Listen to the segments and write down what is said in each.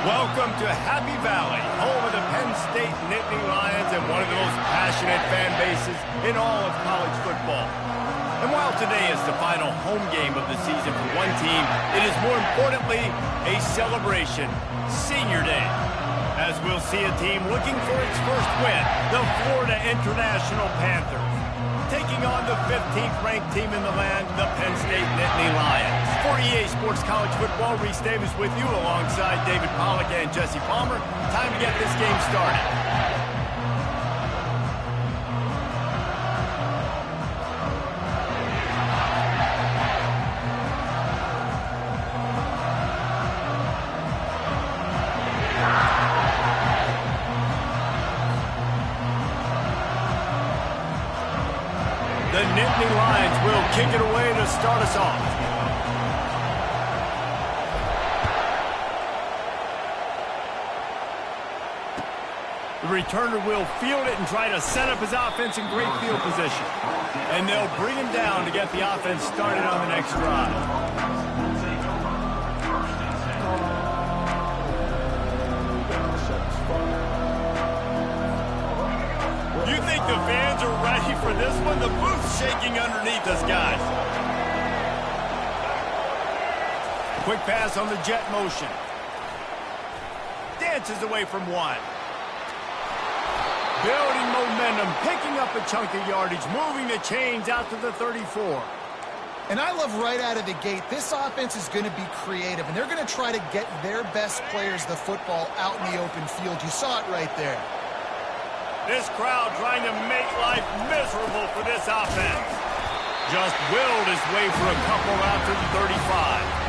Welcome to Happy Valley, home of the Penn State Nittany Lions and one of the most passionate fan bases in all of college football. And while today is the final home game of the season for one team, it is more importantly a celebration, Senior Day, as we'll see a team looking for its first win, the Florida International Panthers, taking on the 15th-ranked team in the land, the Penn State Nittany Lions. For EA Sports College Football, Reese Davis with you alongside David Pollack and Jesse Palmer. Time to get this game started. The Nittany Lions will kick it away to start us off. The returner will field it and try to set up his offense in great field position. And they'll bring him down to get the offense started on the next drive. You think the fans are ready for this one? The booth's shaking underneath us, guys. Quick pass on the jet motion. Dances away from one. Building momentum, picking up a chunk of yardage, moving the chains out to the 34. And I love right out of the gate, this offense is going to be creative, and they're going to try to get their best players the football out in the open field. You saw it right there. This crowd trying to make life miserable for this offense. Just willed his way for a couple out to the 35.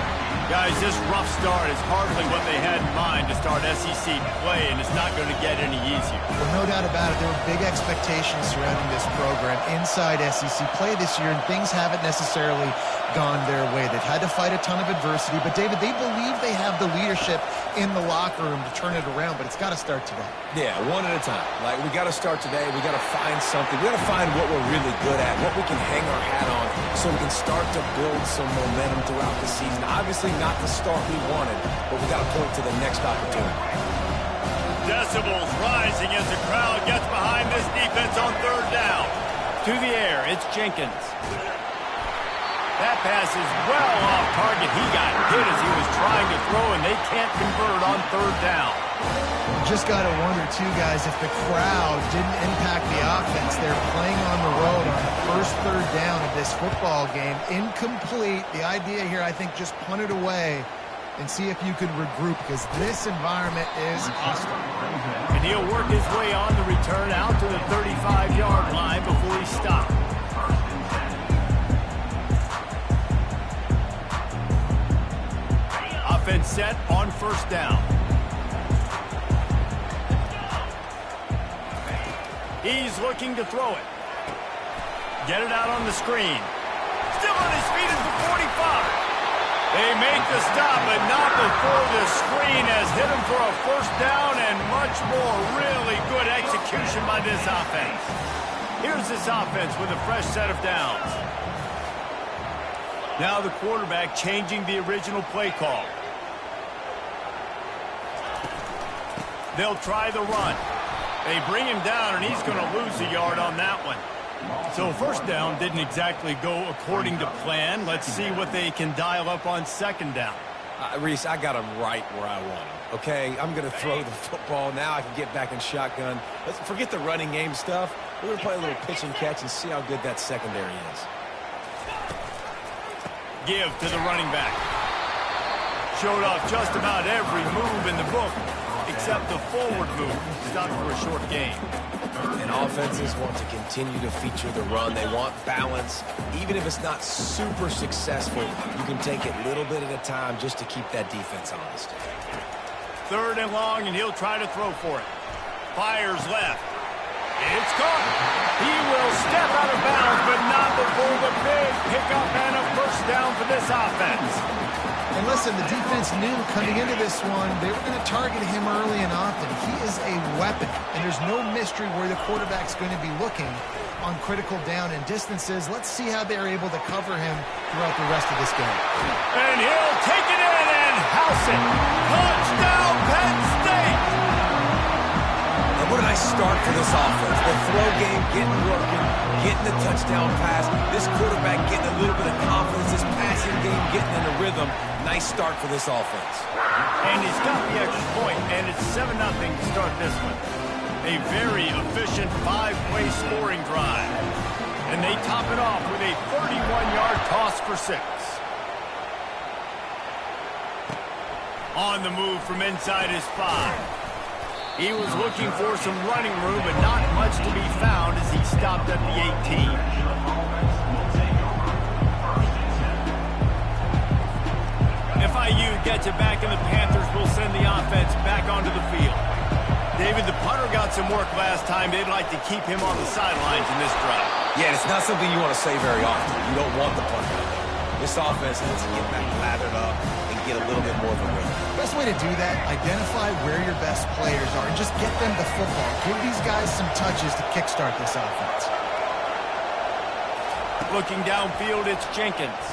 Guys, this rough start is hardly what they had in mind to start SEC play, and it's not going to get any easier. Well, no doubt about it. There were big expectations surrounding this program inside SEC play this year, and things haven't necessarily gone their way. They've had to fight a ton of adversity, but David, they believe they have the leadership in the locker room to turn it around, but it's got to start today. Yeah, one at a time. Like, we got to start today. We got to find something. We got to find what we're really good at, what we can hang our hat on, so we can start to build some momentum throughout the season. Obviously, not the start we wanted, but we got to point to the next opportunity. Decibels rising as the crowd gets behind this defense on third down. To the air, it's Jenkins. That pass is well off target. He got hit as he was trying to throw, and they can't convert on third down. Just got to wonder, too, guys, if the crowd didn't impact the offense. They're playing on the road on the first third down of this football game. Incomplete. The idea here, I think, just punt it away and see if you could regroup, because this environment is hostile. And he'll work his way on the return out to the 35-yard line before he stopped. Offense set on first down. He's looking to throw it. Get it out on the screen. Still on his feet is the 45. They make the stop, but not before the screen has hit him for a first down and much more. Really good execution by this offense. Here's this offense with a fresh set of downs. Now the quarterback changing the original play call. They'll try the run. They bring him down, and he's going to lose a yard on that one. So first down didn't exactly go according to plan. Let's see what they can dial up on second down. Reese, I got him right where I want him, okay? I'm going to throw the football. Now I can get back in shotgun. Let's forget the running game stuff. We're going to play a little pitch and catch and see how good that secondary is. Give to the running back. Showed off just about every move in the book, except the forward move. Stopped for a short gain. And offenses want to continue to feature the run. They want balance. Even if it's not super successful, you can take it little bit at a time just to keep that defense honest. Third and long, and he'll try to throw for it. Fires left. It's caught. He will step out of bounds, but not before the big pickup and a first down for this offense. And listen, the defense knew coming into this one, they were going to target him early and often. He is a weapon, and there's no mystery where the quarterback's going to be looking on critical down and distances. Let's see how they're able to cover him throughout the rest of this game. And he'll take it in and house it. Touchdown, Penn And what a nice start for this offense. The throw game getting working, getting the touchdown pass. This quarterback getting a little bit of confidence. This passing game getting in a rhythm. Nice start for this offense. And he's got the extra point, and it's 7-0 to start this one. A very efficient 5-play scoring drive. And they top it off with a 31-yard toss for 6. On the move from inside his 5. He was looking for some running room, but not much to be found as he stopped at the 18. FIU gets it back, and the Panthers will send the offense back onto the field. David, the punter got some work last time. They'd like to keep him on the sidelines in this drive. Yeah, it's not something you want to say very often. You don't want the punter. This offense needs to get back lathered up and get a little bit more of a rhythm. Best way to do that, identify where your best players are and just get them the football. Give these guys some touches to kickstart this offense. Looking downfield, it's Jenkins.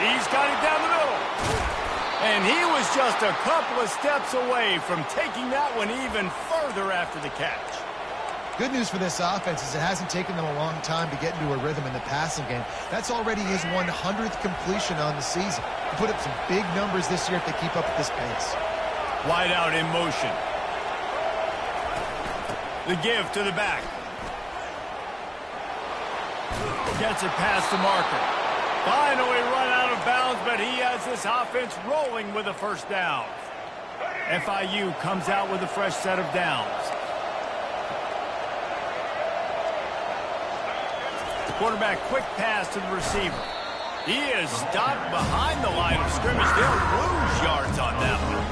He's got it down the middle. And he was just a couple of steps away from taking that one even further after the catch. Good news for this offense is it hasn't taken them a long time to get into a rhythm in the passing game. That's already his 100th completion on the season. He'll put up some big numbers this year if they keep up at this pace. Wide out in motion. The give to the back. Gets it past the marker. Finally run out of bounds, but he has this offense rolling with a first down. FIU comes out with a fresh set of downs. Quarterback quick pass to the receiver. He is stopped behind the line of scrimmage. They'll lose yards on that one.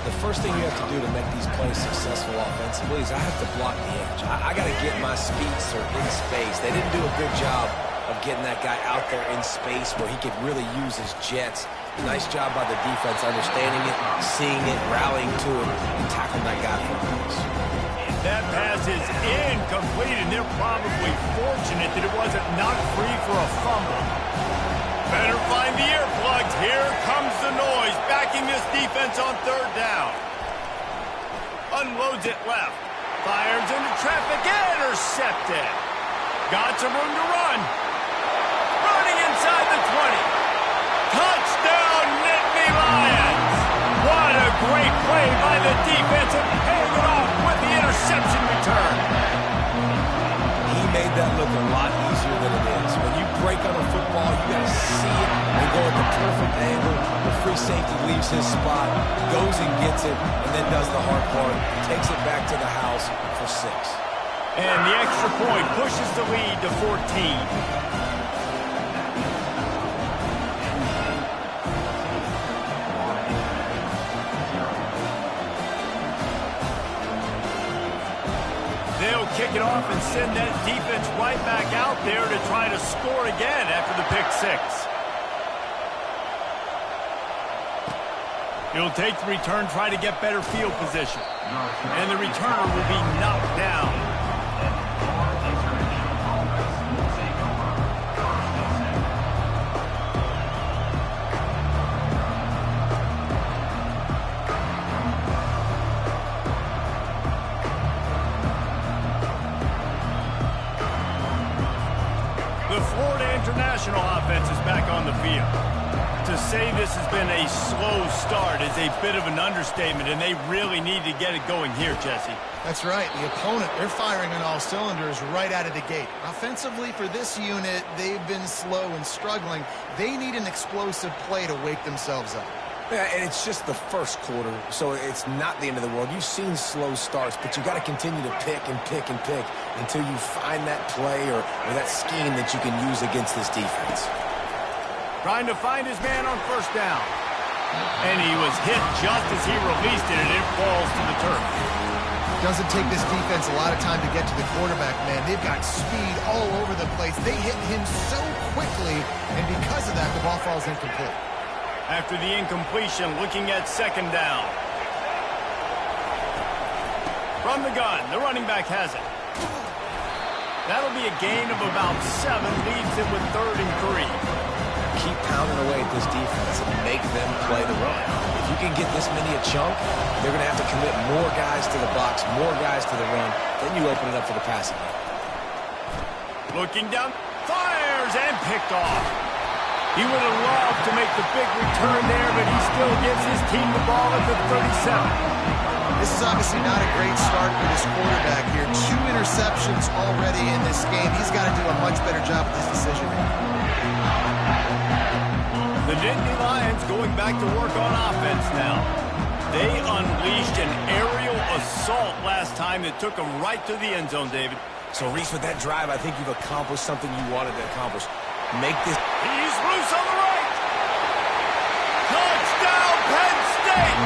The first thing you have to do to make these plays successful offensively is I have to block the edge. I got to get my speedster in space. They didn't do a good job of getting that guy out there in space where he could really use his jets. Nice job by the defense understanding it, seeing it, rallying to it, and tackling that guy for a loss. That pass is incomplete, and they're probably fortunate that it wasn't knocked free for a fumble. Better find the earplugs. Here comes the noise, backing this defense on third down. Unloads it left. Fires into traffic, intercepted. Got some room to run. Running inside the 20. Touchdown, Nittany Lions. What a great play by the defense, and paying it off with the interception return. He made that look a lot easier than it is. When you break on a football, you got to see it and go at the perfect angle. The free safety leaves his spot, goes and gets it, and then does the hard part, takes it back to the house for 6. And the extra point pushes the lead to 14. They'll kick it off and send that defense right back out there to try to score again after the pick 6. He'll take the return, try to get better field position. And the returner will be knocked down. The Florida International offense is back on the field. To say this has been a slow start is a bit of an understatement, and they really need to get it going here, Jesse. That's right. The opponent, they're firing on all cylinders right out of the gate. Offensively, for this unit, they've been slow and struggling. They need an explosive play to wake themselves up. Yeah, and it's just the first quarter, so it's not the end of the world. You've seen slow starts, but you got to continue to pick and pick and pick until you find that play or that scheme that you can use against this defense. Trying to find his man on first down. And he was hit just as he released it, and it falls to the turf. Doesn't take this defense a lot of time to get to the quarterback, man. They've got speed all over the place. They hit him so quickly, and because of that, the ball falls incomplete. After the incompletion, looking at second down. From the gun, the running back has it. That'll be a gain of about 7, leaves him with 3rd and 3. Key keep pounding away at this defense and make them play the run. If you can get this many a chunk, they're going to have to commit more guys to the box, more guys to the run. Then you open it up for the passing game. Looking down, fires, and picked off. He would have loved to make the big return there, but he still gives his team the ball at the 37. This is obviously not a great start for this quarterback here. 2 interceptions already in this game. He's got to do a much better job with his decision-making. The Nittany Lions going back to work on offense now. They unleashed an aerial assault last time that took them right to the end zone, David. So, Reese, with that drive, I think you've accomplished something you wanted to accomplish. Make this... He's loose on the right. Touchdown, Penn State.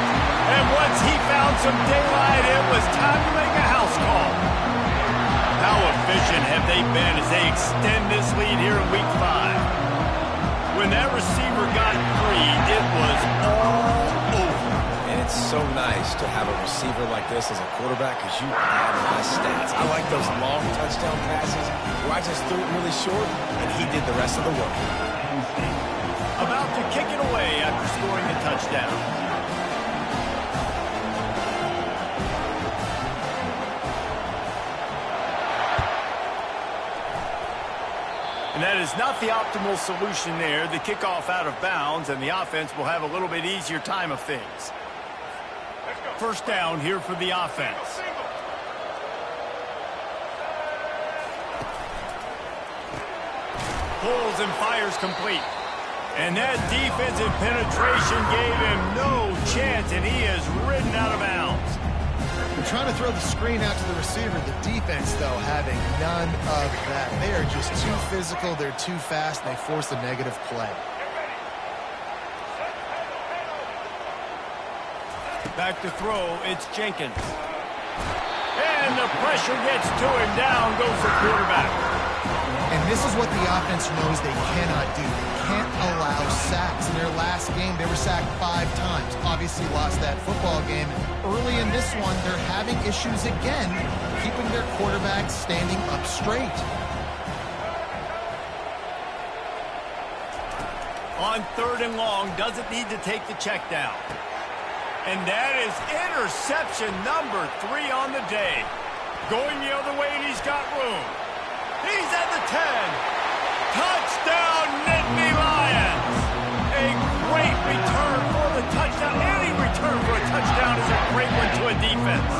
And once he found some daylight, it was time to make a house call. How efficient have they been as they extend this lead here in Week 5? When that receiver got free, it was all over. And it's so nice to have a receiver like this as a quarterback because you have my stats. I like those long touchdown passes where I just threw it really short and he did the rest of the work. About to kick it away after scoring the touchdown. And that is not the optimal solution there. The kickoff out of bounds, and the offense will have a little bit easier time of things. First down here for the offense. Pulls and fires complete. And that defensive penetration gave him no chance, and he is ridden out of bounds. They're trying to throw the screen out to the receiver. The defense, though, having none of that. They are just too physical. They're too fast, and they force a negative play. Back to throw, it's Jenkins. And the pressure gets to him. Down goes the quarterback. And this is what the offense knows they cannot do. They can't allow sacks. In their last game, they were sacked 5 times. Obviously lost that football game. Early in this one, they're having issues again, keeping their quarterback standing up straight. On 3rd and long, doesn't need to take the check down. And that is interception number 3 on the day. Going the other way, and he's got room. He's at the 10. Touchdown, Nittany Lions. A great return for the touchdown. Any return for a touchdown is a great one to a defense.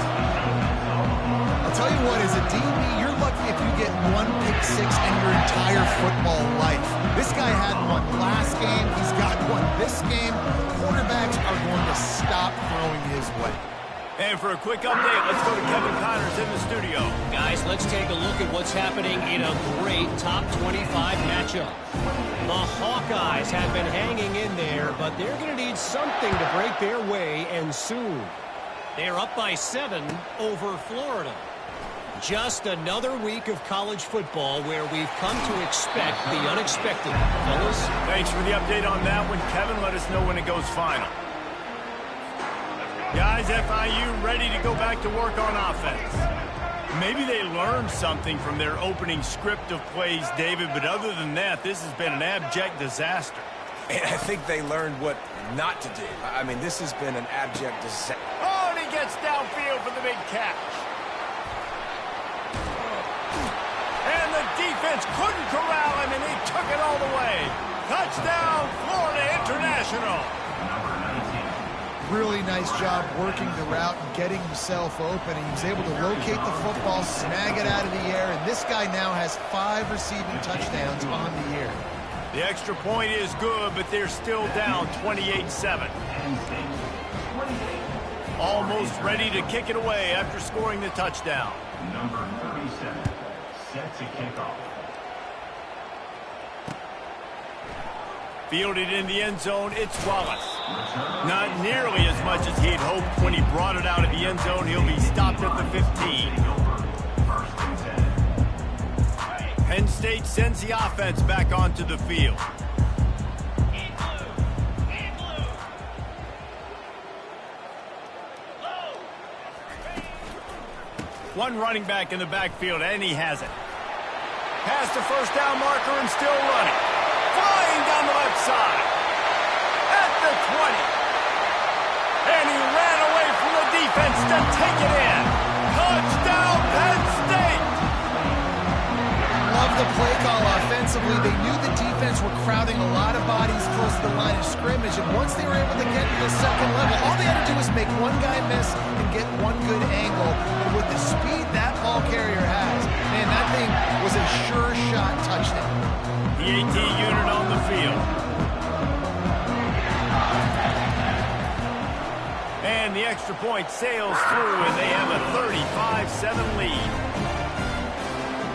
I'll tell you what, as a DB, you're lucky if you get 1 pick six in your entire football life. This guy had one last game. He's got one this game. Quarterbacks are going to stop throwing his way. And for a quick update, let's go to Kevin Connors in the studio. Guys, let's take a look at what's happening in a great top 25 matchup. The Hawkeyes have been hanging in there, but they're going to need something to break their way, and soon. They're up by 7 over Florida. Just another week of college football where we've come to expect the unexpected. Fellas? Thanks for the update on that one, Kevin. Let us know when it goes final. Guys, FIU ready to go back to work on offense. Maybe they learned something from their opening script of plays, David, but other than that, this has been an abject disaster. And I think they learned what not to do. I mean, this has been an abject disaster. Oh, and he gets downfield for the big catch. And the defense couldn't corral him, and he took it all the way. Touchdown, Florida International. Really nice job working the route and getting himself open. He was able to locate the football, snag it out of the air, and this guy now has 5 receiving touchdowns on the year. The extra point is good, but they're still down 28-7. Almost ready to kick it away after scoring the touchdown. Number 37, set to kick off. Fielded in the end zone, it's Wallace. Not nearly as much as he'd hoped when he brought it out of the end zone. He'll be stopped at the 15. Penn State sends the offense back onto the field. One running back in the backfield, and he has it. Past the first down marker and still running. Flying down the left side. At the 20. And he ran away from the defense to take it in. Touchdown, Penn State! Love the play call offensively. They knew the defense were crowding a lot of bodies close to the line of scrimmage, and once they were able to get to the second level, all they had to do was make one guy miss and get one good angle. And with the speed that ball carrier has, man, that thing was a sure shot touchdown. The AT unit on the field. And the extra point sails through, and they have a 35-7 lead.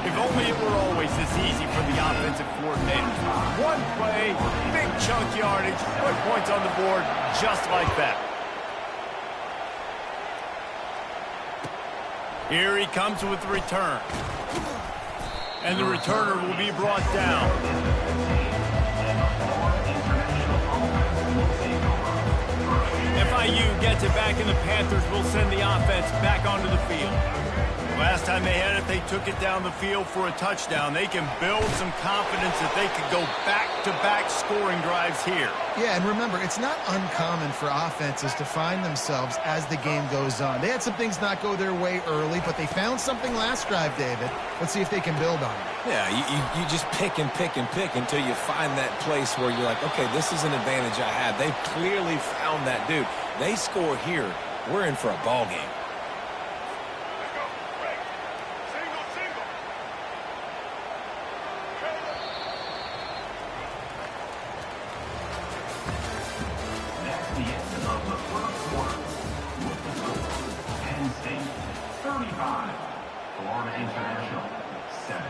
If only it were always this easy for the offensive coordinators. One play, big chunk yardage, put points on the board just like that. Here he comes with the return. And the returner will be brought down. FIU gets it back, and the Panthers will send the offense back onto the field. Last time they had it, they took it down the field for a touchdown. They can build some confidence that they could go back-to-back scoring drives here. Yeah, and remember, it's not uncommon for offenses to find themselves as the game goes on. They had some things not go their way early, but they found something last drive, David. Let's see if they can build on it. Yeah, you just pick and pick and pick until you find that place where you're like, okay, this is an advantage I have. They've clearly found that dude. They score here, we're in for a ball game. The end of the first quarter. With the score, Penn State 35, Florida International 7.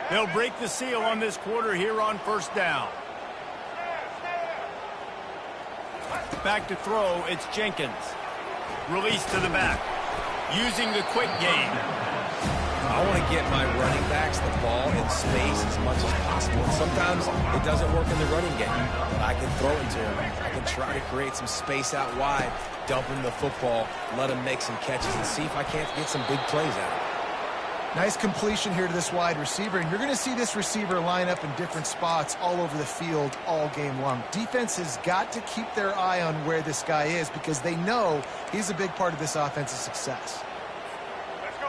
They'll break the seal on this quarter here on first down. Back to throw, it's Jenkins. Release to the back. Using the quick game. I want to get my running backs the ball in space as much as possible. And sometimes it doesn't work in the running game. I can throw it to him. I can try to create some space out wide, dump him the football, let him make some catches, and see if I can't get some big plays out of it. Nice completion here to this wide receiver, and you're going to see this receiver line up in different spots all over the field all game long. Defense has got to keep their eye on where this guy is because they know he's a big part of this offense's success.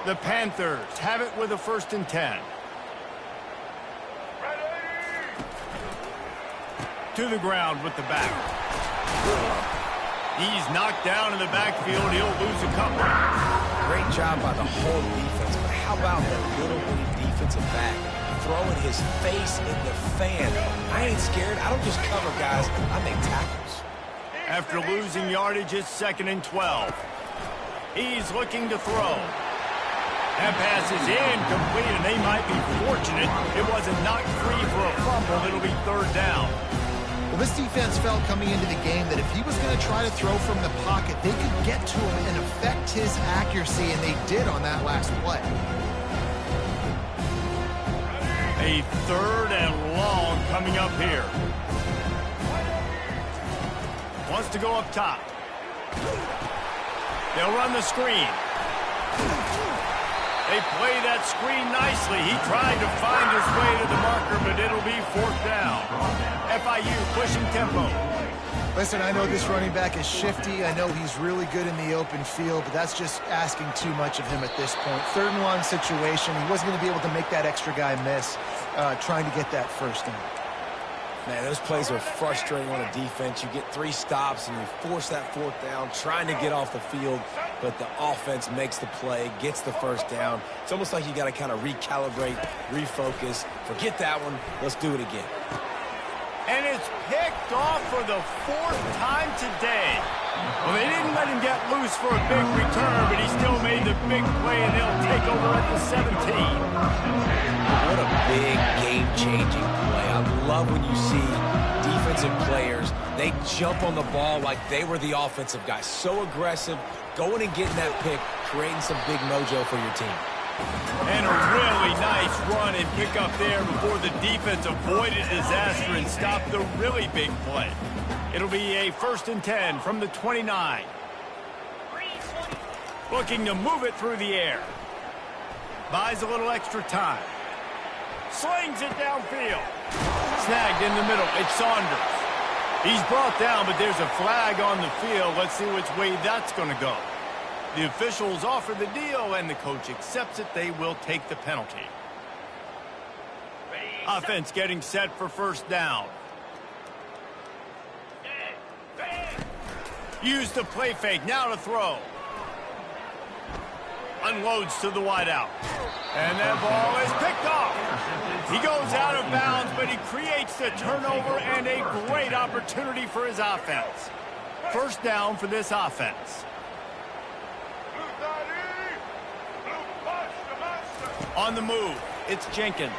The Panthers have it with a 1st and 10. To the ground with the back. He's knocked down in the backfield. He'll lose a couple. Great job by the whole defense, but how about the little bitty defensive back throwing his face in the fan? I ain't scared. I don't just cover guys. I make tackles. After losing yardage, it's 2nd and 12. He's looking to throw. That pass is incomplete, and they might be fortunate it wasn't knocked free for a fumble. It'll be 3rd down. Well, this defense felt coming into the game that if he was going to try to throw from the pocket, they could get to him and affect his accuracy, and they did on that last play. A 3rd and long coming up here. Wants to go up top. They'll run the screen. They play that screen nicely. He tried to find his way to the marker, but it'll be 4th down. FIU pushing tempo. Listen, I know this running back is shifty. I know he's really good in the open field, but that's just asking too much of him at this point. 3rd and long situation. He wasn't going to be able to make that extra guy miss trying to get that 1st down. Man, those plays are frustrating on a defense. You get 3 stops and you force that 4th down, trying to get off the field, but the offense makes the play, gets the 1st down. It's almost like you got to kind of recalibrate, refocus. Forget that one. Let's do it again. And it's picked off for the 4th time today. Well, they didn't let him get loose for a big return, but he still made the big play, and they'll take over at the 17. What a big game-changing play. I love when you see defensive players, they jump on the ball like they were the offensive guy. So aggressive, going and getting that pick, creating some big mojo for your team. And a really nice run and pick up there before the defense avoided disaster and stopped the really big play. It'll be a 1st and 10 from the 29. Looking to move it through the air. Buys a little extra time. Slings it downfield. Snagged in the middle. It's Saunders. He's brought down, but there's a flag on the field. Let's see which way that's going to go. The officials offer the deal, and the coach accepts it. They will take the penalty. Offense getting set for first down. Use the play fake. Now to throw. Unloads to the wideout. And that ball is picked off. He goes out of bounds, but he creates the turnover and a great opportunity for his offense. First down for this offense. On the move, it's Jenkins.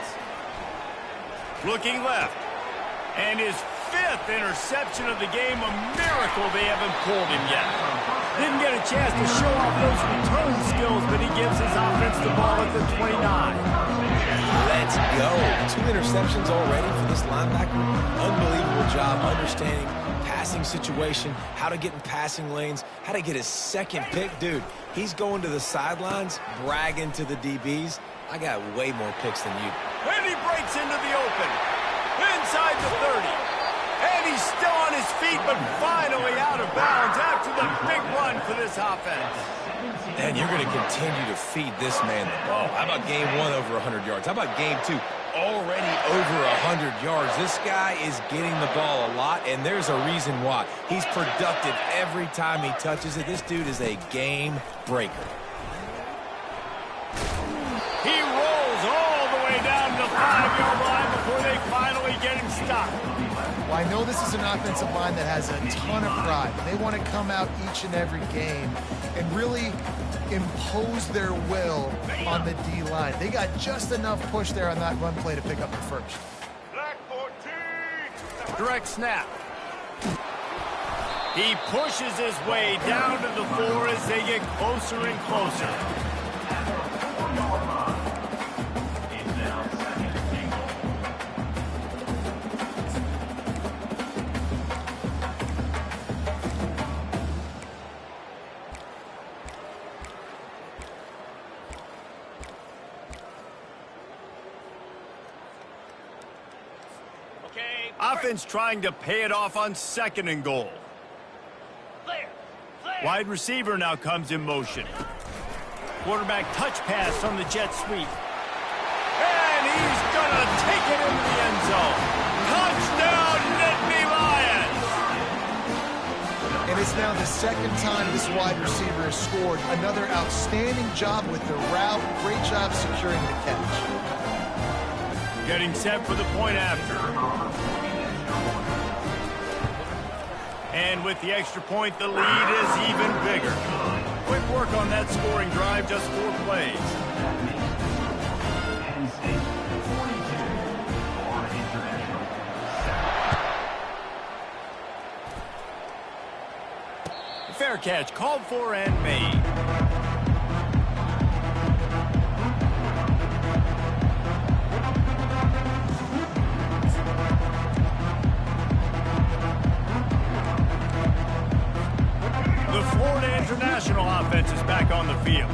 Looking left. And his 5th interception of the game. A miracle they haven't pulled him yet. Didn't get a chance to show off those return skills, but he gives his offense the ball at the 29. Let's go. 2 interceptions already for this linebacker. Unbelievable job understanding passing situation, how to get in passing lanes, how to get his 2nd pick. Dude, he's going to the sidelines, bragging to the DBs. I got way more picks than you. And he breaks into the open. Inside the 30. And he's still on his feet, but finally out of bounds after the big run for this offense. And you're going to continue to feed this man the ball. How about game 1 over 100 yards? How about game 2? Already over 100 yards. This guy is getting the ball a lot, and there's a reason why. He's productive every time he touches it. This dude is a game breaker. He rolls all the way down to the 5-yard line before they finally get him stopped. Well, I know this is an offensive line that has a ton of pride. They want to come out each and every game and really impose their will on the D-line. They got just enough push there on that run play to pick up the first. Direct snap. He pushes his way down to the 4 as they get closer and closer. Offense trying to pay it off on 2nd and goal. Wide receiver now comes in motion. Quarterback touch pass on the jet sweep. And he's going to take it into the end zone. Touchdown, Nittany Lions! And it's now the 2nd time this wide receiver has scored. Another outstanding job with the route. Great job securing the catch. Getting set for the point after. And with the extra point, the lead is even bigger. Quick work on that scoring drive, just 4 plays. Penn State, 42. Florida International, 7. Fair catch, called for and made. International offense is back on the field.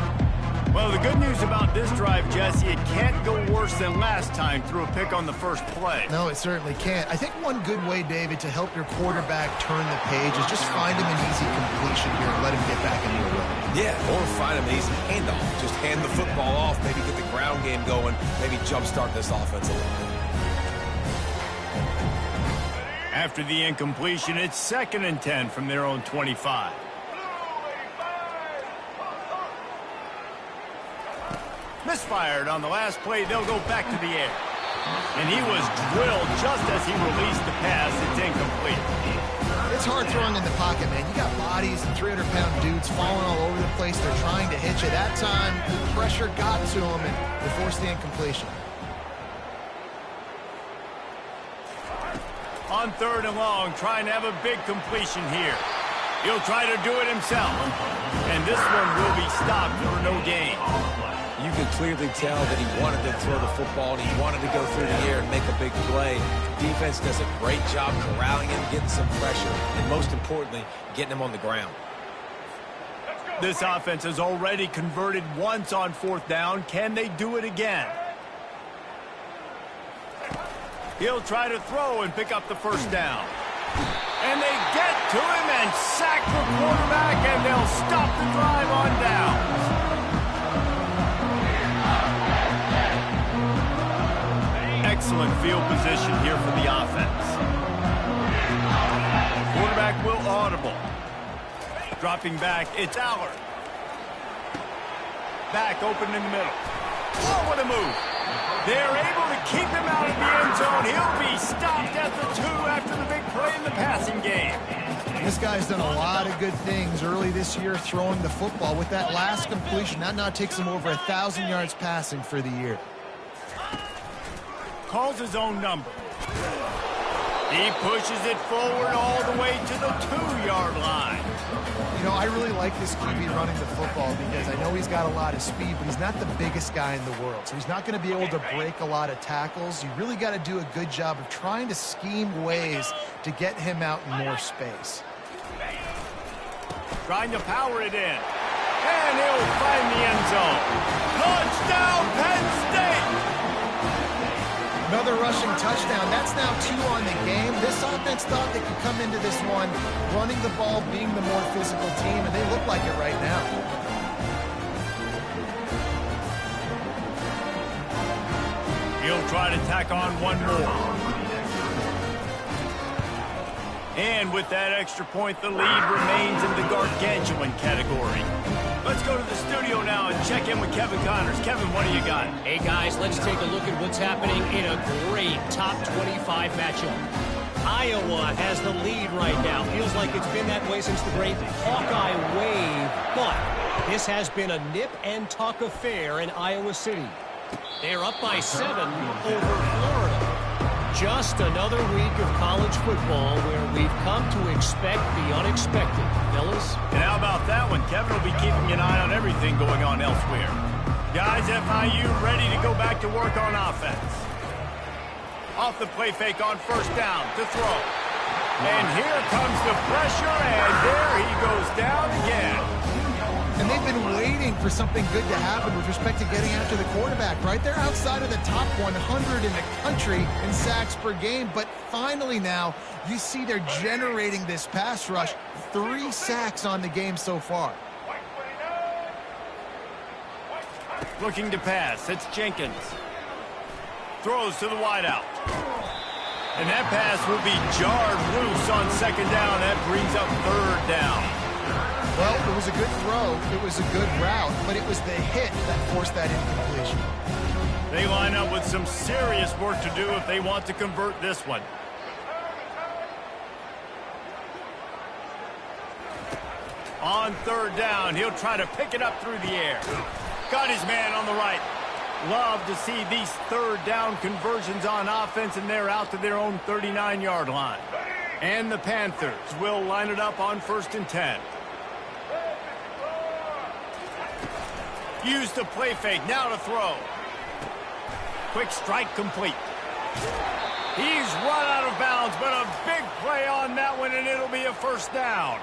Well, the good news about this drive, Jesse, it can't go worse than last time through a pick on the first play. No, it certainly can't. I think one good way, David, to help your quarterback turn the page is just find him an easy completion here and let him get back into a rhythm. Yeah, or find him an easy handoff. Just hand the football off, maybe get the ground game going, maybe jumpstart this offense a little bit. After the incompletion, it's 2nd and 10 from their own 25. Misfired on the last play. They'll go back to the air. And he was drilled just as he released the pass. It's incomplete. It's hard throwing in the pocket, man. You got bodies and 300-pound dudes falling all over the place. They're trying to hit you. That time, the pressure got to him, and they forced the incompletion. On 3rd and long, trying to have a big completion here. He'll try to do it himself. And this one will be stopped for no gain. You could clearly tell that he wanted to throw the football and he wanted to go through the air and make a big play. Defense does a great job corralling him, getting some pressure, and most importantly, getting him on the ground. This offense has already converted once on 4th down. Can they do it again? He'll try to throw and pick up the first down. And they get to him and sack the quarterback, and they'll stop the drive on downs. Excellent field position here for the offense. Quarterback will audible. Dropping back, it's Allard. Back open in the middle. Oh, what a move. They're able to keep him out of the end zone. He'll be stopped at the 2 after the big play in the passing game. This guy's done a lot of good things early this year throwing the football. With that last completion, that now takes him over 1,000 yards passing for the year. Calls his own number. He pushes it forward all the way to the 2-yard line. You know, I really like this QB running the football because I know he's got a lot of speed, but he's not the biggest guy in the world. So he's not going to be able to break a lot of tackles. You really got to do a good job of trying to scheme ways to get him out in more space. Trying to power it in. And he'll find the end zone. Touchdown, Penn State! Another rushing touchdown. That's now 2 on the game. This offense thought they could come into this one running the ball, being the more physical team, and they look like it right now. He'll try to tack on one more. And with that extra point, the lead remains in the gargantuan category. Let's go to the studio now and check in with Kevin Connors. Kevin, what do you got? Hey, guys, let's take a look at what's happening in a great top 25 matchup. Iowa has the lead right now. Feels like it's been that way since the great Hawkeye wave. But this has been a nip-and-tuck affair in Iowa City. They're up by 7 over Florida. Just another week of college football where we've come to expect the unexpected. Fellas? And how about that one? Kevin will be keeping an eye on everything going on elsewhere. Guys, FIU ready to go back to work on offense. Off the play fake on first down to throw. And here comes the pressure, and there he goes down again. And they've been waiting for something good to happen with respect to getting after the quarterback, right? They're outside of the top 100 in the country in sacks per game, but finally now you see they're generating this pass rush. 3 sacks on the game so far. Looking to pass. It's Jenkins. Throws to the wideout. And that pass will be jarred loose on second down. That brings up third down. Well, it was a good throw. It was a good route, but it was the hit that forced that incompletion. They line up with some serious work to do if they want to convert this one. On third down, he'll try to pick it up through the air. Got his man on the right. Love to see these third down conversions on offense, and they're out to their own 39-yard line. And the Panthers will line it up on 1st and 10. Use the play fake, now to throw. Quick strike complete. He's run out of bounds, but a big play on that one, and it'll be a first down.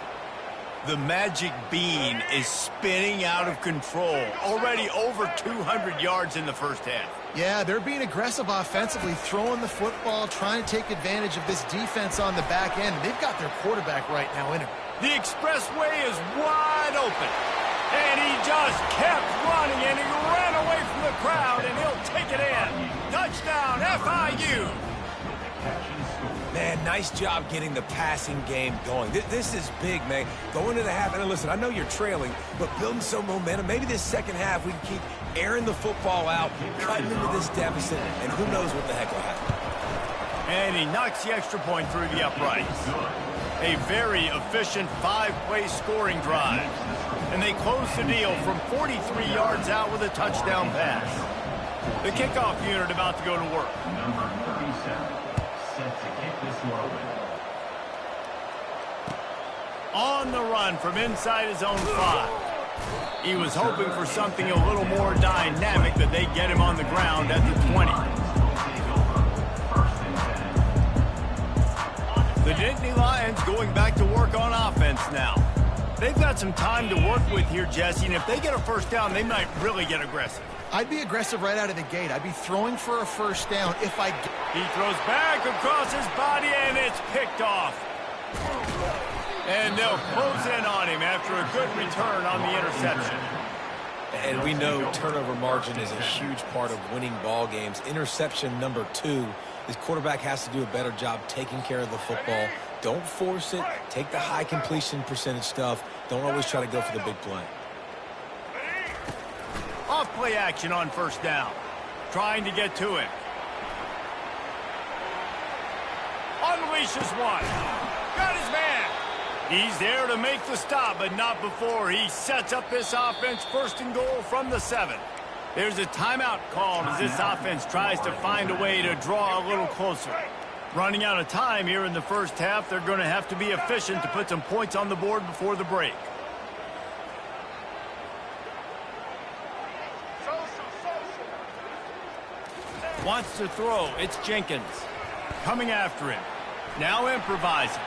The magic bean is spinning out of control. Already over 200 yards in the first half. Yeah, they're being aggressive offensively, throwing the football, trying to take advantage of this defense on the back end. They've got their quarterback right now in it. The expressway is wide open. And he just kept running, and he ran away from the crowd, and he'll take it in. Touchdown, FIU. Man, nice job getting the passing game going. This is big, man. Going to the half, and listen, I know you're trailing, but building some momentum. Maybe this second half we can keep airing the football out, cutting into this deficit, and who knows what the heck will happen. And he knocks the extra point through the uprights. A very efficient 5-play scoring drive. And they close the deal from 43 yards out with a touchdown pass. The kickoff unit about to go to work. Number 37, set to kick this one. On the run from inside his own 5. He was hoping for something a little more dynamic, that they get him on the ground at the 20. The Nittany Lions going back to work on offense now. They've got some time to work with here, Jesse, and if they get a first down, they might really get aggressive. I'd be aggressive right out of the gate. I'd be throwing for a first down if I... He throws back across his body, and it's picked off. And they'll close in on him after a good return on the interception. And we know turnover margin is a huge part of winning ball games. Interception number 2. This quarterback has to do a better job taking care of the football. Don't force it. Take the high completion percentage stuff. Don't always try to go for the big play. Off play action on first down. Trying to get to him. Unleashes one. Got his man. He's there to make the stop, but not before he sets up this offense first and goal from the 7. There's a timeout called as this offense tries to find a way to draw a little closer. Running out of time here in the first half, they're going to have to be efficient to put some points on the board before the break. Wants to throw. It's Jenkins. Coming after him. Now improvising.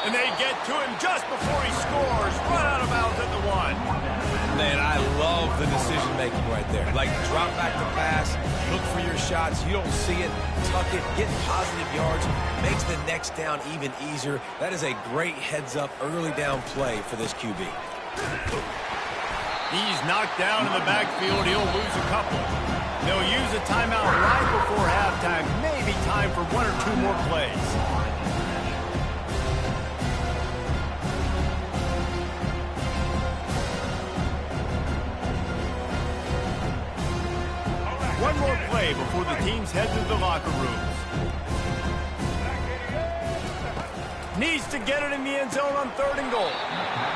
And they get to him just before he scores. Run out of bounds at the 1. Man, I love the decision-making right there. Like, drop back the pass, look for your shots. You don't see it, tuck it, get positive yards, makes the next down even easier. That is a great heads-up early down play for this QB. He's knocked down in the backfield. He'll lose a couple. They'll use a timeout right before halftime. Maybe time for 1 or 2 more plays. One more play before the teams head to the locker rooms. Needs to get it in the end zone on 3rd and goal.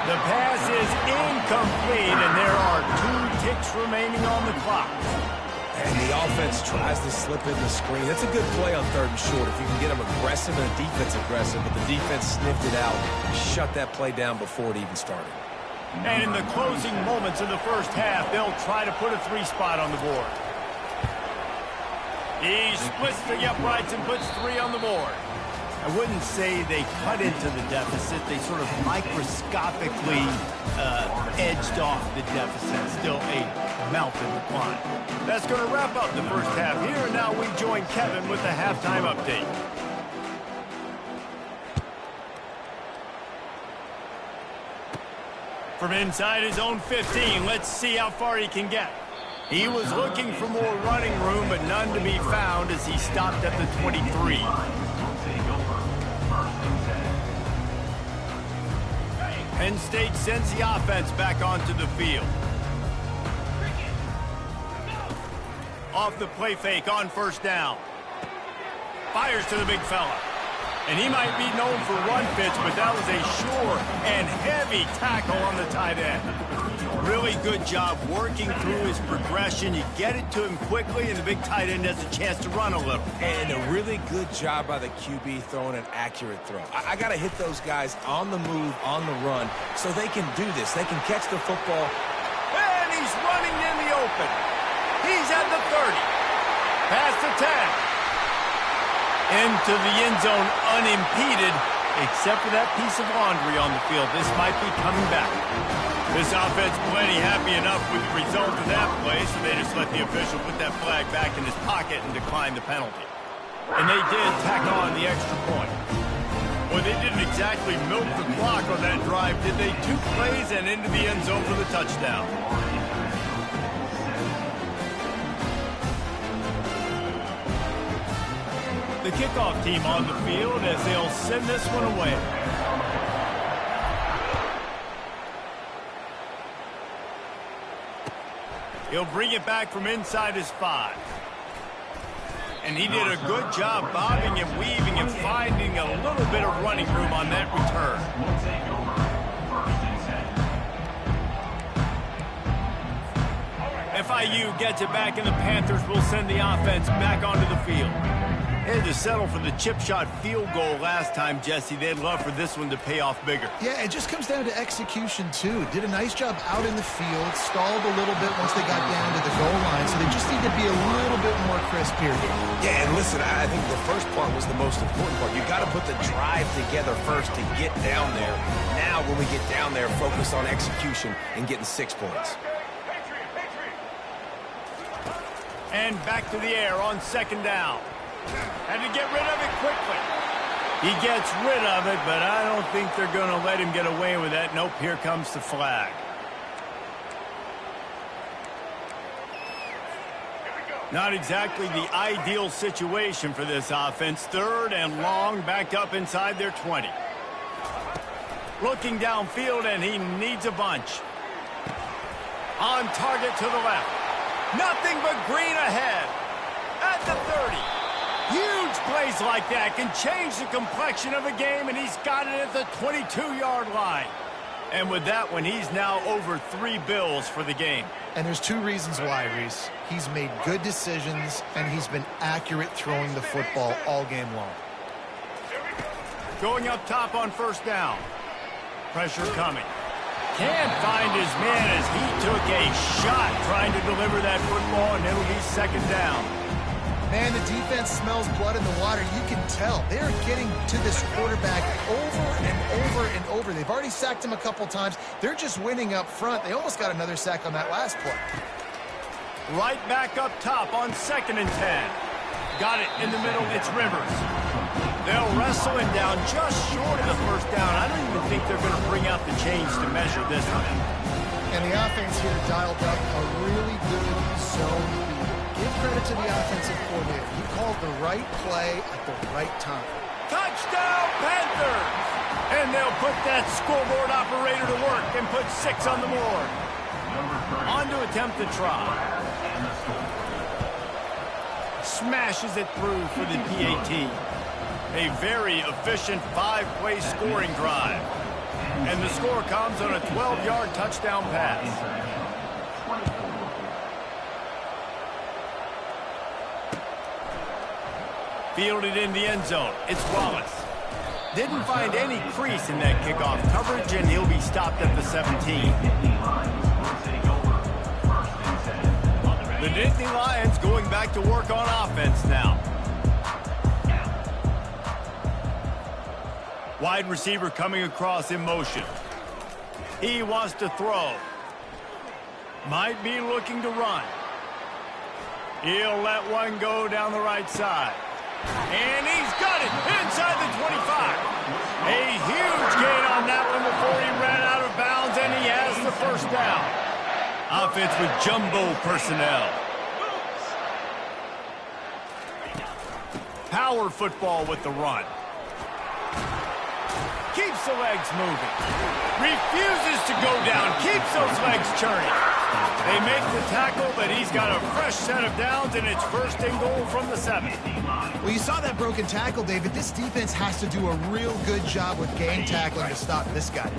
The pass is incomplete, and there are 2 ticks remaining on the clock. And the offense tries to slip in the screen. That's a good play on 3rd and short if you can get them aggressive and the defense aggressive, but the defense sniffed it out, shut that play down before it even started. And in the closing moments of the first half, they'll try to put a 3 spot on the board. He splits the uprights and puts 3 on the board. I wouldn't say they cut into the deficit. They sort of microscopically edged off the deficit. Still a mountain to climb. That's going to wrap up the first half here. And now we join Kevin with the halftime update. From inside his own 15, let's see how far he can get. He was looking for more running room, but none to be found as he stopped at the 23. Penn State sends the offense back onto the field. Off the play fake on first down. Fires to the big fella. And he might be known for run fits, but that was a sure and heavy tackle on the tight end. Really good job working through his progression. You get it to him quickly, and the big tight end has a chance to run a little. And a really good job by the QB throwing an accurate throw. I got to hit those guys on the move, on the run, so they can do this. They can catch the football. And he's running in the open. He's at the 30. Past the 10. Into the end zone unimpeded, except for that piece of laundry on the field. This might be coming back. This offense plenty happy enough with the result of that play, so they just let the official put that flag back in his pocket and decline the penalty. And they did tack on the extra point. Well, they didn't exactly milk the clock on that drive, did they? 2 plays and into the end zone for the touchdown. The kickoff team on the field as they'll send this one away. He'll bring it back from inside his 5. And he did a good job bobbing and weaving and finding a little bit of running room on that return. FIU gets it back, and the Panthers will send the offense back onto the field. They had to settle for the chip shot field goal last time, Jesse. They'd love for this one to pay off bigger. Yeah, it just comes down to execution, too. Did a nice job out in the field, stalled a little bit once they got down to the goal line, so they just need to be a little bit more crisp here. Yeah, and listen, I think the first part was the most important part. You got to put the drive together first to get down there. Now, when we get down there, focus on execution and getting 6 points. And back to the air on 2nd down. Had to get rid of it quickly. He gets rid of it, but I don't think they're going to let him get away with that. Nope, here comes the flag. Not exactly the ideal situation for this offense. 3rd and long, backed up inside their 20. Looking downfield, and he needs a bunch. On target to the left. Nothing but green ahead. At the 30. Huge plays like that can change the complexion of a game, and he's got it at the 22-yard line. And with that one, he's now over 3 bills for the game. And there's 2 reasons why, Reese. He's made good decisions, and he's been accurate throwing the football all game long. Going up top on 1st down. Pressure coming. Can't find his man as he took a shot trying to deliver that football, and it'll be 2nd down. Man, the defense smells blood in the water. You can tell. They're getting to this quarterback over and over and over. They've already sacked him a couple times. They're just winning up front. They almost got another sack on that last play. Right back up top on 2nd and 10. Got it in the middle. It's Rivers. They'll wrestle him down just short of the 1st down. I don't even think they're going to bring out the chains to measure this one. And the offense here dialed up a really good zone beat. Give credit to the offensive coordinator. He called the right play at the right time. Touchdown, Panthers! And they'll put that scoreboard operator to work and put 6 on the board. On to attempt the try. Smashes it through for the PAT. A very efficient 5-play scoring drive. And the score comes on a 12-yard touchdown pass. Fielded in the end zone. It's Wallace. Didn't find any crease in that kickoff coverage, and he'll be stopped at the 17. The Nittany Lions going back to work on offense now. Wide receiver coming across in motion. He wants to throw. Might be looking to run. He'll let one go down the right side. And he's got it inside the 25. A huge gain on that one before he ran out of bounds, and he has the 1st down. Offense with jumbo personnel. Power football with the run. Keeps the legs moving. Refuses to go down. Keeps those legs churning. They make the tackle, but he's got a fresh set of downs, and it's 1st and goal from the 7. Well, you saw that broken tackle, David. This defense has to do a real good job with gang tackling to stop this guy.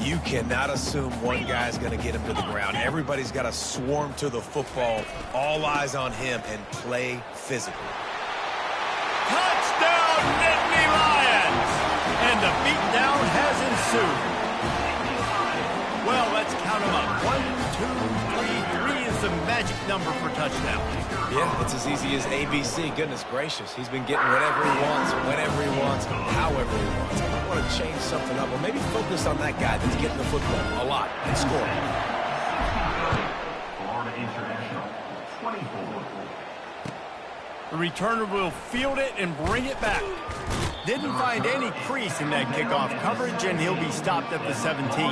You cannot assume one guy's going to get him to the ground. Everybody's got to swarm to the football. All eyes on him and play physically. Touchdown, Nittany Lions! And the beatdown has ensued. Well, let's count them up. 1, 2, 3. 3 is the magic number for touchdowns. Yeah, it's as easy as ABC. Goodness gracious. He's been getting whatever he wants, whenever he wants, however he wants. I want to change something up, or maybe focus on that guy that's getting the football a lot and scoring. Florida International, 24. The returner will field it and bring it back. Didn't find any crease in that kickoff coverage, and he'll be stopped at the 17.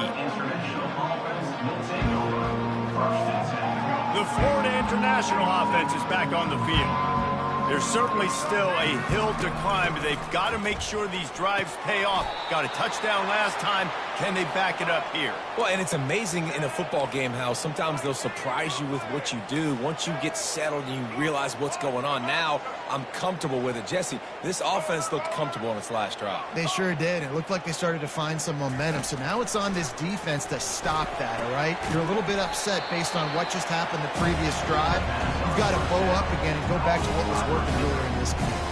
The Florida International offense is back on the field. There's certainly still a hill to climb, but they've got to make sure these drives pay off. Got a touchdown last time. Can they back it up here? Well, and it's amazing in a football game how sometimes they'll surprise you with what you do. Once you get settled and you realize what's going on, now I'm comfortable with it. Jesse, this offense looked comfortable on its last drive. They sure did. It looked like they started to find some momentum. So now it's on this defense to stop that, all right? You're a little bit upset based on what just happened the previous drive. You've got to bow up again and go back to what was working earlier in this game.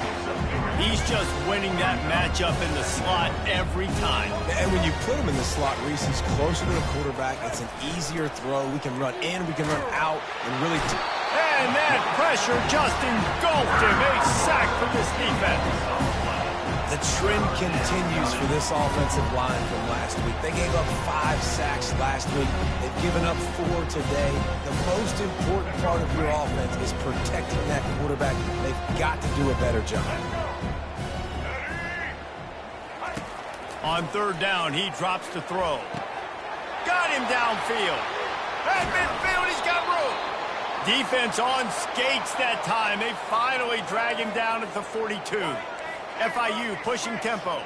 He's just winning that matchup in the slot every time. And when you put him in the slot, Reese, he's closer to the quarterback. It's an easier throw. We can run in, we can run out, and really... And that pressure just engulfed him. A sack for this defense. The trend continues for this offensive line from last week. They gave up 5 sacks last week. They've given up 4 today. The most important part of your offense is protecting that quarterback. They've got to do a better job. On third down, he drops to throw. Got him downfield. At midfield, he's got room. Defense on skates that time. They finally drag him down at the 42. FIU pushing tempo.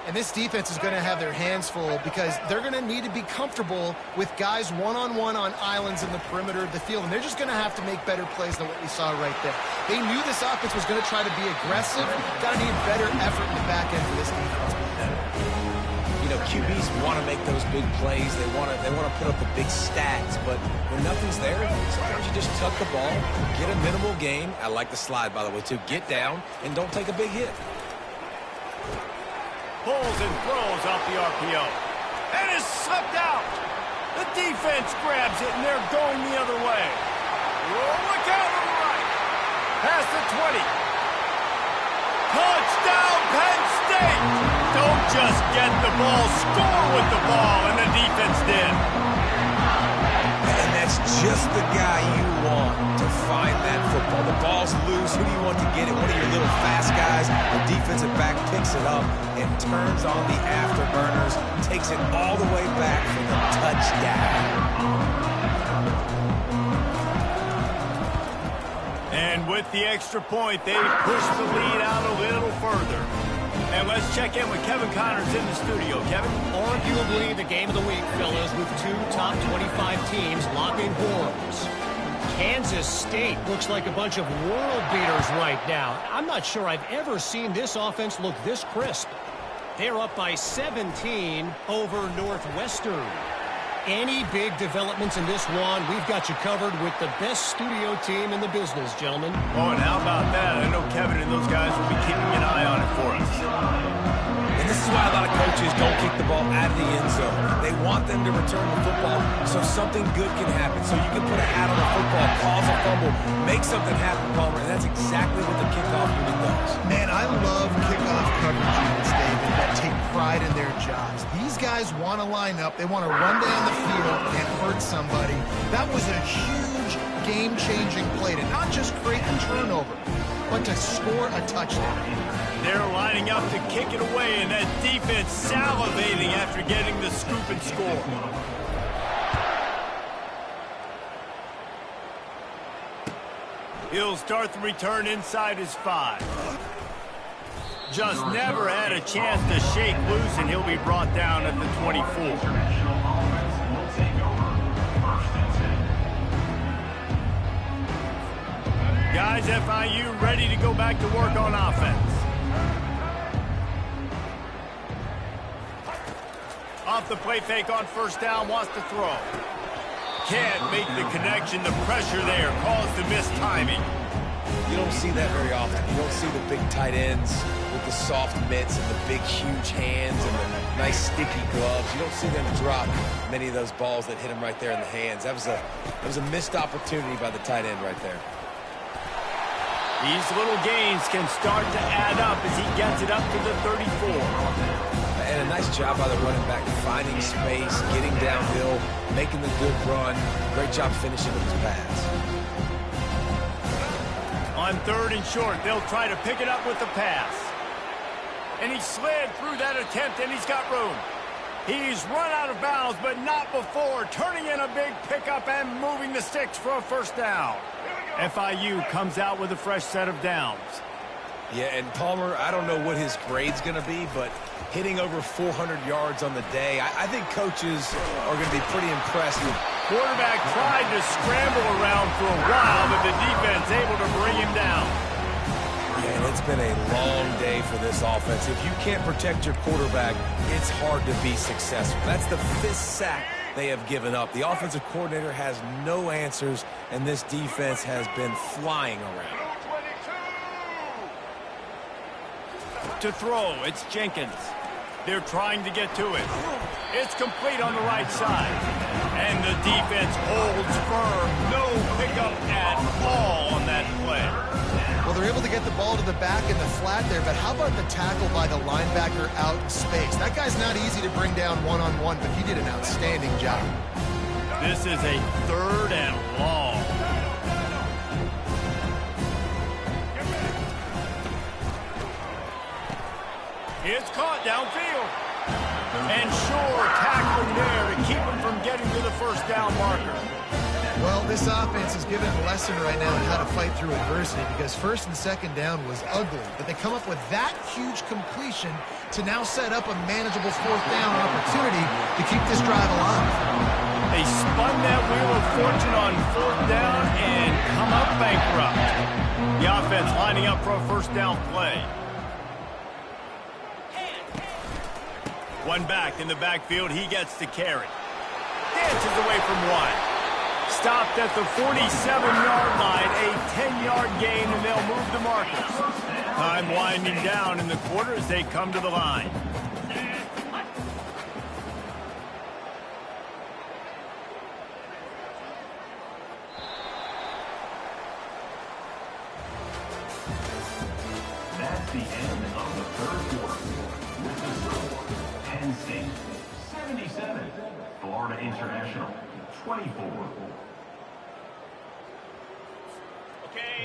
And this defense is going to have their hands full because they're going to need to be comfortable with guys one-on-one on islands in the perimeter of the field. And they're just going to have to make better plays than what we saw right there. They knew this offense was going to try to be aggressive. Got to need better effort in the back end for this defense. You know, QBs want to make those big plays. They want to put up the big stats. But when nothing's there, sometimes you just tuck the ball, get a minimal gain. I like the slide, by the way, too. Get down and don't take a big hit. Pulls and throws off the RPO. And is slipped out. The defense grabs it, and they're going the other way. Oh, look out on the right. Past the 20. Touchdown, Penn State. Don't just get the ball, score with the ball, and the defense did. And that's just the guy you want to find that football. The ball's loose. Who do you want to get it? One of your little fast guys. The defensive back picks it up and turns on the afterburners, takes it all the way back for the touchdown. And with the extra point, they push the lead out a little further. And let's check in with Kevin Connors in the studio. Kevin? Arguably the game of the week, fellas, with two top 25 teams locking horns. Kansas State looks like a bunch of world beaters right now. I'm not sure I've ever seen this offense look this crisp. They're up by 17 over Northwestern. Any big developments in this one, we've got you covered with the best studio team in the business, gentlemen. Oh, and how about that? I know Kevin and those guys will be keeping an eye on it for us. And this is why a lot of coaches don't kick the ball out of the end zone. They want them to return the football so something good can happen. So you can put a hat on the football, cause a fumble, make something happen, Palmer, and that's exactly what the kickoff unit does. Man, I love kickoff coverage units, David, that take pride in their jobs. These guys want to line up. They want to run down the field and hurt somebody. That was a huge game-changing play to not just create a turnover, but to score a touchdown. They're lining up to kick it away, and that defense salivating after getting the scoop and score. He'll start the return inside his 5. Just never had a chance to shake loose, and he'll be brought down at the 24. Guys, FIU ready to go back to work on offense. Off the play fake on first down, wants to throw. Can't make the connection. The pressure there caused the missed timing. You don't see that very often. You don't see the big tight ends with the soft mitts and the big, huge hands and the nice, sticky gloves. You don't see them drop many of those balls that hit them right there in the hands. That was a missed opportunity by the tight end right there. These little gains can start to add up as he gets it up to the 34. And a nice job by the running back, finding space, getting downhill, making the good run. Great job finishing with his pass. On third and short, they'll try to pick it up with the pass. And he slid through that attempt, and he's got room. He's run out of bounds, but not before, turning in a big pickup and moving the sticks for a first down. FIU comes out with a fresh set of downs. Yeah, and Palmer, I don't know what his grade's going to be, but hitting over 400 yards on the day, I think coaches are going to be pretty impressed. Quarterback tried to scramble around for a while, but the defense able to bring him down. Yeah, and it's been a long day for this offense. If you can't protect your quarterback, it's hard to be successful. That's the 5th sack they have given up. The offensive coordinator has no answers, and this defense has been flying around. To throw, it's Jenkins. They're trying to get to it. It's complete on the right side. And the defense holds firm. No pickup at all on that play. Well, they're able to get the ball to the back in the flat there, but how about the tackle by the linebacker out in space? That guy's not easy to bring down one-on-one, but he did an outstanding job. This is a third and long. It's caught downfield. And sure, tackling there to keep him from getting to the first down marker. Well, this offense is giving a lesson right now on how to fight through adversity because first and second down was ugly, but they come up with that huge completion to now set up a manageable fourth down opportunity to keep this drive alive. They spun that wheel of fortune on fourth down and come up bankrupt. The offense lining up for a first down play. One back in the backfield, he gets to carry. Dances away from one. Stopped at the 47-yard line, a 10-yard gain, and they'll move the markers. Time winding down in the quarter as they come to the line. That's the end of the third quarter. With the score, Penn State 77, Florida International 24.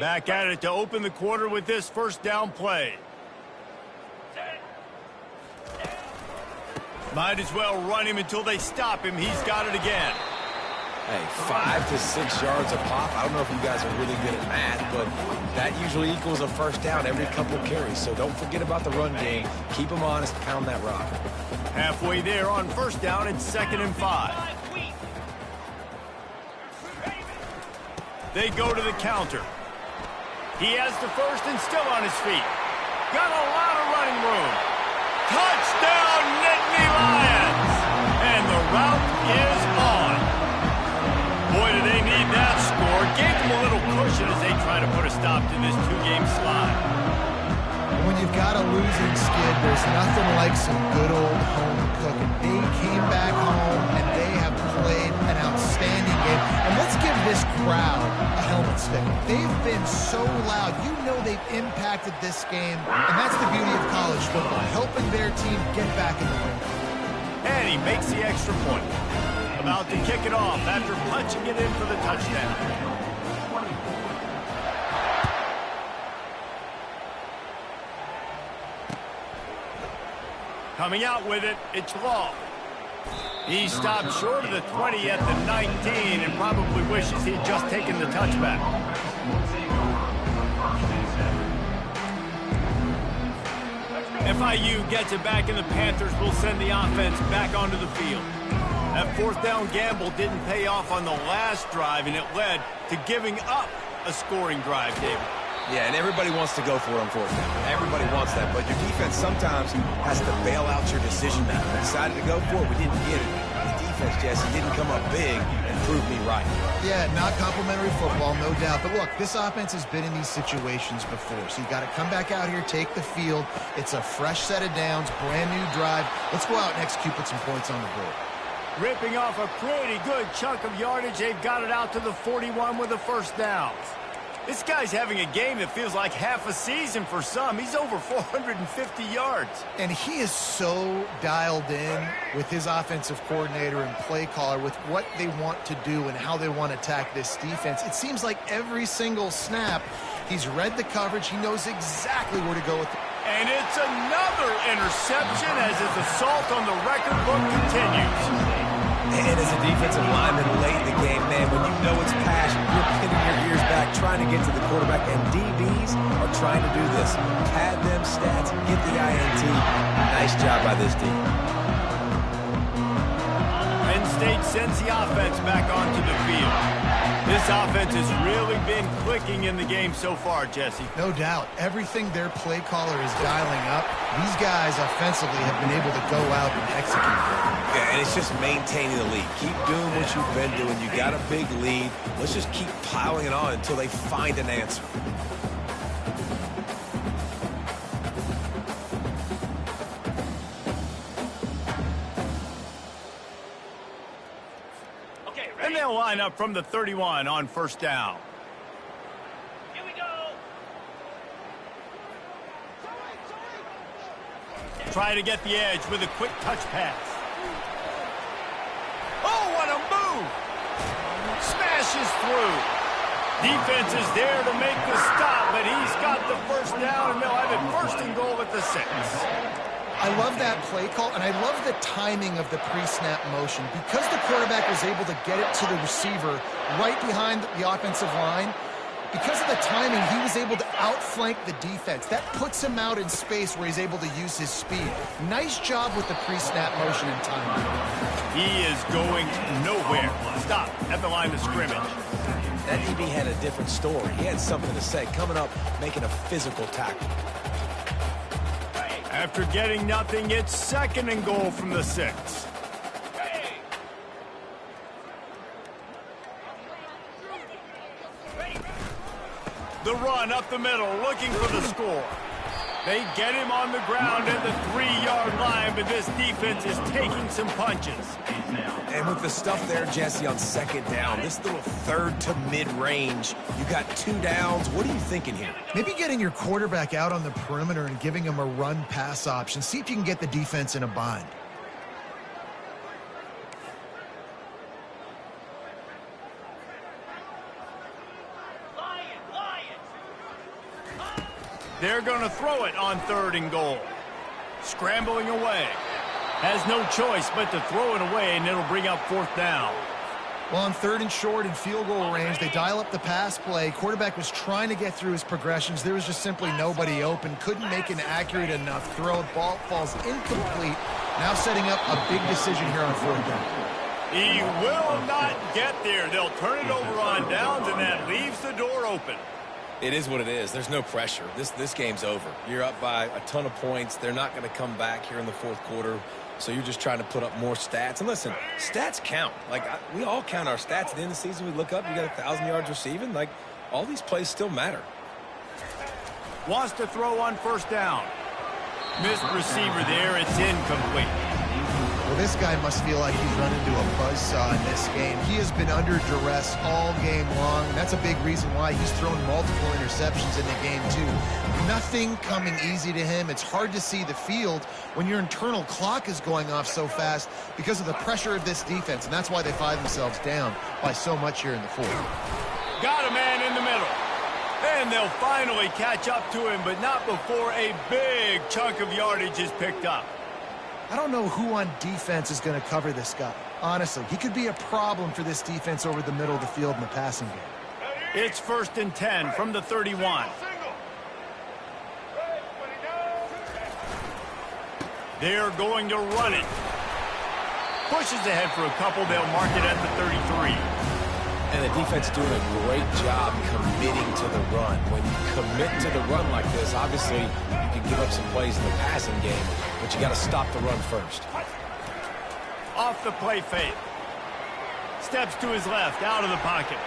Back at it to open the quarter with this first down play. Might as well run him until they stop him. He's got it again. Hey, 5 to 6 yards a pop. I don't know if you guys are really good at math, but that usually equals a first down every couple carries. So don't forget about the run game. Keep them honest. Pound that rock. Halfway there on first down, it's 2nd and 5. They go to the counter. He has the first and still on his feet. Got a lot of running room. Touchdown, Nittany Lions! And the route is on. Boy, do they need that score. Gave them a little cushion as they try to put a stop to this two-game slide. When you've got a losing skid, there's nothing like some good old home cooking. They came back home, and they have played an outstanding game. And let's give this crowd a helmet sticker. They've been so loud. You know they've impacted this game, and that's the beauty of college football, helping their team get back in the win. And he makes the extra point. About to kick it off after punching it in for the touchdown. Coming out with it, it's Law. He stopped short of the 20 at the 19 and probably wishes he had just taken the touchback. FIU gets it back, and the Panthers will send the offense back onto the field. That fourth down gamble didn't pay off on the last drive, and it led to giving up a scoring drive, David. Yeah, and everybody wants to go for it on fourth down. Everybody wants that, but your defense sometimes has to bail out your decision now. We decided to go for it. We didn't get it. The defense, Jesse, didn't come up big and prove me right. Yeah, not complimentary football, no doubt. But look, this offense has been in these situations before. So you got to come back out here, take the field. It's a fresh set of downs, brand new drive. Let's go out and execute, put some points on the board. Ripping off a pretty good chunk of yardage. They've got it out to the 41 with a first down. This guy's having a game that feels like half a season for some. He's over 450 yards. And he is so dialed in with his offensive coordinator and play caller with what they want to do and how they want to attack this defense. It seems like every single snap, he's read the coverage. He knows exactly where to go with it. And it's another interception as his assault on the record book continues. And as a defensive lineman late in the game, man, when you know it's passion, you're pinning your ears back, trying to get to the quarterback, and DBs are trying to do this. Pad them stats, get the INT. Nice job by this D. Penn State sends the offense back onto the field. This offense has really been clicking in the game so far, Jesse. No doubt. Everything their play caller is dialing up, these guys offensively have been able to go out and execute. Yeah, and it's just maintaining the lead. Keep doing what you've been doing. You got a big lead. Let's just keep piling it on until they find an answer. And they'll line up from the 31 on first down. Here we go. Try to get the edge with a quick touch pass. Oh, what a move! Smashes through. Defense is there to make the stop, but he's got the first down, and they'll have it first and goal at the 6. I love that play call, and I love the timing of the pre-snap motion. Because the quarterback was able to get it to the receiver right behind the offensive line, because of the timing, he was able to outflank the defense. That puts him out in space where he's able to use his speed. Nice job with the pre-snap motion and timing. He is going nowhere. Stop at the line of scrimmage. That DB had a different story. He had something to say, coming up, making a physical tackle. After getting nothing, it's 2nd and goal from the 6. The run up the middle, looking for the score. They get him on the ground at the 3-yard line, but this defense is taking some punches. And with the stuff there, Jesse, on 2nd down, this little 3rd to mid-range, you got 2 downs. What are you thinking here? Maybe getting your quarterback out on the perimeter and giving him a run-pass option. See if you can get the defense in a bind. They're going to throw it on 3rd and goal. Scrambling away. Has no choice but to throw it away, and it'll bring up 4th down. Well, on 3rd and short and field goal range, they dial up the pass play. Quarterback was trying to get through his progressions. There was just simply nobody open. Couldn't make an accurate enough throw. Ball falls incomplete. Now setting up a big decision here on 4th down. He will not get there. They'll turn it over on downs, and that leaves the door open. It is what it is. There's no pressure. This game's over. You're up by a ton of points. They're not going to come back here in the 4th quarter. So you're just trying to put up more stats. And listen, stats count. Like, we all count our stats. At the end of the season, we look up, you got 1,000 yards receiving. Like, all these plays still matter. Wants to throw on 1st down. Missed receiver there. It's incomplete. Well, this guy must feel like he's run into a buzzsaw in this game. He has been under duress all game long, and that's a big reason why he's thrown multiple interceptions in the game, too. Nothing coming easy to him. It's hard to see the field when your internal clock is going off so fast because of the pressure of this defense, and that's why they find themselves down by so much here in the 4th. Got a man in the middle. And they'll finally catch up to him, but not before a big chunk of yardage is picked up. I don't know who on defense is going to cover this guy. Honestly, he could be a problem for this defense over the middle of the field in the passing game. It's 1st and 10 from the 31. They're going to run it. Pushes ahead for a couple. They'll mark it at the 33. And the defense doing a great job committing to the run. When you commit to the run like this, obviously you can give up some plays in the passing game, but you got to stop the run first. Off the play fake. Steps to his left, out of the pocket.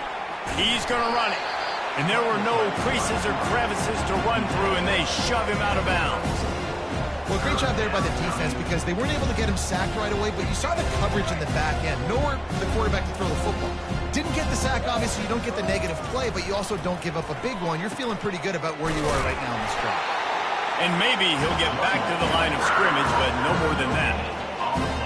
He's going to run it. And there were no creases or crevices to run through, and they shove him out of bounds. Well, great job there by the defense because they weren't able to get him sacked right away, but you saw the coverage in the back end. Nowhere for the quarterback to throw the football. Didn't get the sack, obviously. You don't get the negative play, but you also don't give up a big one. You're feeling pretty good about where you are right now in this drive. And maybe he'll get back to the line of scrimmage, but no more than that.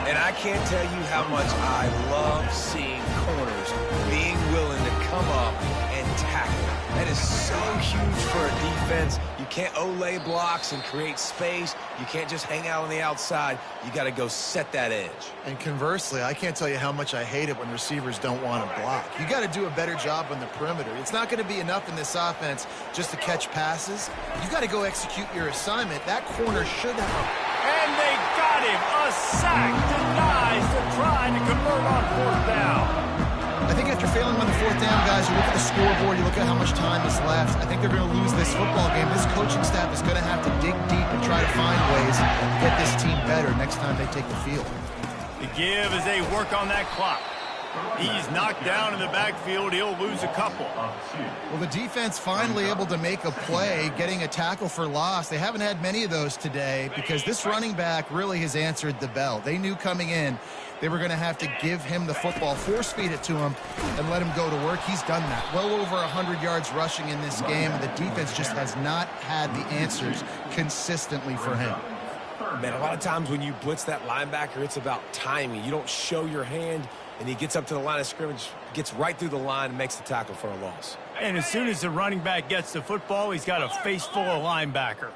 And I can't tell you how much I love seeing corners being willing to come up and tackle. That is so huge for a defense. You can't Olay blocks and create space. You can't just hang out on the outside. You got to go set that edge. And conversely, I can't tell you how much I hate it when receivers don't want to block. You got to do a better job on the perimeter. It's not going to be enough in this offense just to catch passes. You got to go execute your assignment. That corner should have. And they got him. A sack denies to try to convert on 4th down. I think after failing on the 4th down, guys, you look at the scoreboard, you look at how much time is left. I think they're going to lose this football game. This coaching staff is going to have to dig deep and try to find ways to get this team better next time they take the field. The give as they work on that clock. He's knocked down in the backfield. He'll lose a couple. Well, the defense finally able to make a play, getting a tackle for loss. They haven't had many of those today because this running back really has answered the bell. They knew coming in they were going to have to give him the football, force feed it to him, and let him go to work. He's done that. Well over 100 yards rushing in this game, and the defense just has not had the answers consistently for him. Man, a lot of times when you blitz that linebacker, it's about timing. You don't show your hand, and he gets up to the line of scrimmage, gets right through the line, and makes the tackle for a loss. And as soon as the running back gets the football, he's got a face full of linebacker.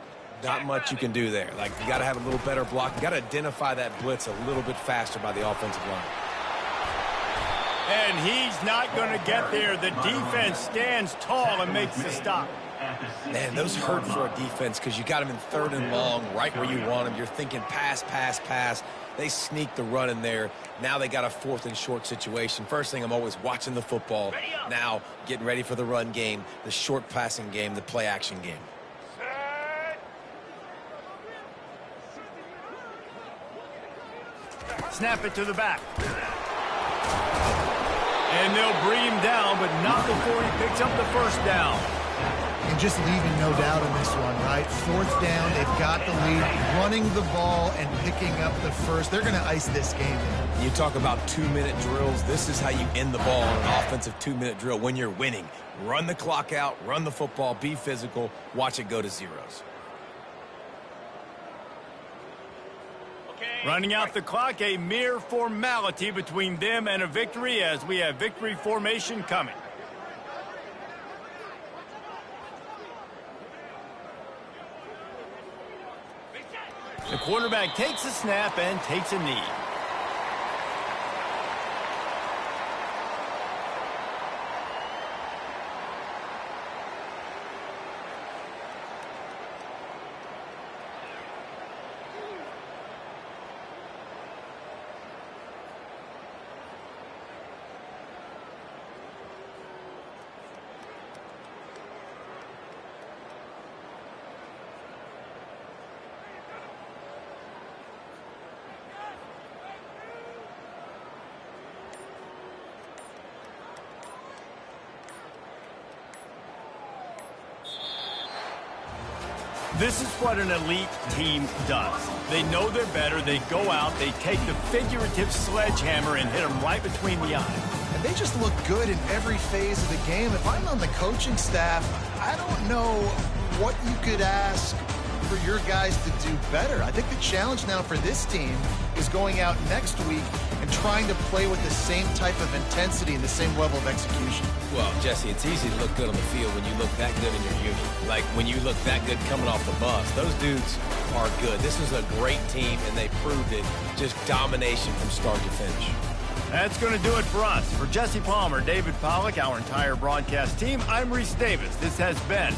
Not much you can do there. Like, you got to have a little better block. You got to identify that blitz a little bit faster by the offensive line. And he's not going to get there. The defense stands tall and makes the stop. Man, those hurt for a defense because you got them in 3rd and long, right where you want them. You're thinking pass, pass, pass. They sneak the run in there. Now they got a 4th and short situation. First thing, I'm always watching the football. Now getting ready for the run game, the short passing game, the play action game. Snap it to the back. And they'll bring him down, but not before he picks up the first down. And just leaving no doubt in this one, right? 4th down, they've got the lead, running the ball and picking up the first. They're going to ice this game in. You talk about 2-minute drills. This is how you end the ball on an offensive 2-minute drill when you're winning. Run the clock out, run the football, be physical, watch it go to zeros. Running out the clock, a mere formality between them and a victory as we have victory formation coming. The quarterback takes a snap and takes a knee. This is what an elite team does. They know they're better. They go out, they take the figurative sledgehammer and hit them right between the eyes. And they just look good in every phase of the game. If I'm on the coaching staff, I don't know what you could ask for your guys to do better. I think the challenge now for this team is going out next week and trying to play with the same type of intensity and the same level of execution. Well, Jesse, it's easy to look good on the field when you look that good in your unit. Like when you look that good coming off the bus. Those dudes are good. This is a great team, and they proved it. Just domination from start to finish. That's going to do it for us. For Jesse Palmer, David Pollack, our entire broadcast team, I'm Reese Davis. This has been